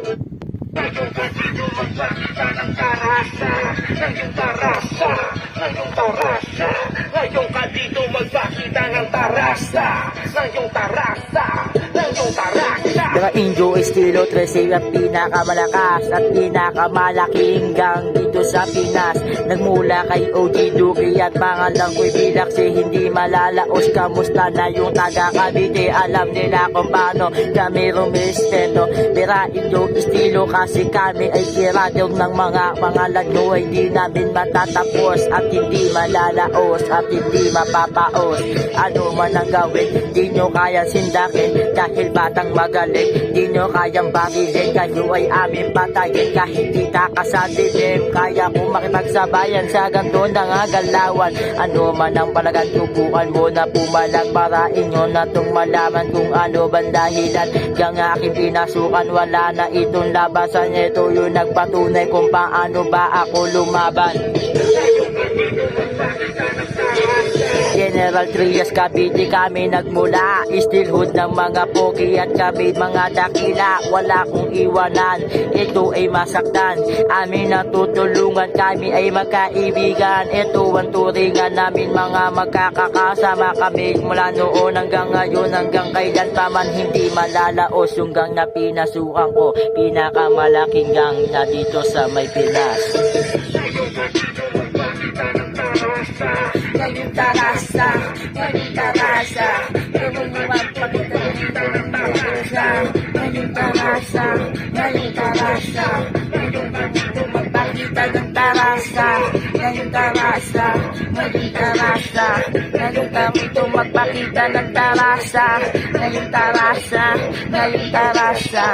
Ngayong dito magpakita ng tarasa. Ngayong tarasa, ngayong tarasa. Ngayong ka dito magpakita ng tarasa. Ngayong tarasa, ngayong tarasa. Mga Indio estilo 13 ang pinakamalakas at pinakamalaking gang dito sa Pinas. Nagmula kay OG Duki at pangalang ko'y Bilaksi, hindi malalaos. Kamusta na yung taga Cavite? Alam nila kung paano kami rumistento. Pero Indio estilo kasi kami ay kiradong ng mga lagno ay di namin matatapos at hindi malalaos at hindi mapapaos. Ano man ang gawin, di nyo kayang sindakin dahil batang magaling. Di nyo kayang barilin, kayo ay aming patayin kahit di sa dilim. Kaya kong makipagsabayan sa ganto na nga galawan. Ano man ang palagan, tubukan mo na pumalag para inyo na tong malaman kung ano bang dahilan. Yang aking pinasukan, wala na itong labasan. Ito yung nagpatunay kung paano ba ako lumaban. General Trias, Cavite kami nagmula. Steelhood ng mga pogi at kami mga dakila. Wala kong iwanan, ito ay masaktan. Amin natutulungan, kami ay magkaibigan. Ito ang turingan namin, mga magkakakasama kami. Mula noon hanggang ngayon, hanggang kailan pa man hindi malalaos. Yung gang na pinasukan ko, pinakamalaking gang na dito sa may Pinas. Ngayong tarasa, ngayong tarasa. Tumuluan pakita dito ng tarasa. Ngayong tarasa, ngayong tarasa. Ngayong dito magpakita ng tarasa. Ngayong tarasa, ngayong tarasa. Ngayong dito magpakita ng tarasa. Ngayong tarasa, ngayong tarasa.